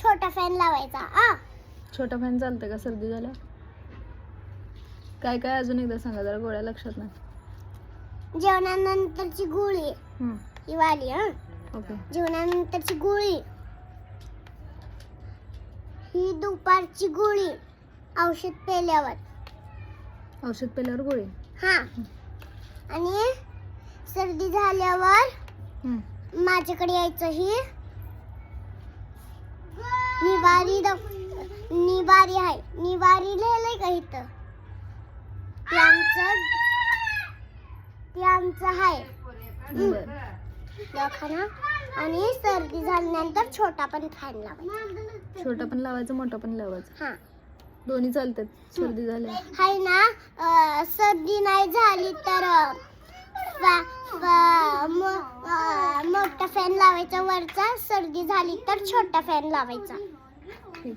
छोटा फॅन लावायचा. छोटा फॅन चालतंय का सर्दी झाल्या? काय काय अजून एकदा सांगा जरा, गोळ्या लक्षात नाही. जेवणानंतरची गोळी ही वाली. ओके. जेवणानंतरची गोळी ही दुपारची गोळी औषध पेल्यावर. औषध पेल्यावर गोळी. आणि सर्दी झाल्यावर माझ्याकडे यायचं. ही निवारी आहे. निवारी लिहिलंय का इथं? ते आमचं आहे दवाखाना. आणि सर्दी झाल्यानंतर छोटा पण फॅन लावायचा. छोटा पण लावायचं, मोठा पण लावायचं. दोन्ही चालतात सर्दी झाल्या. हाय ना. सर्दी नाही झाली तर मोठा फॅन लावायचा वरचा. सर्दी झाली तर छोटा फॅन लावायचा. ठीक.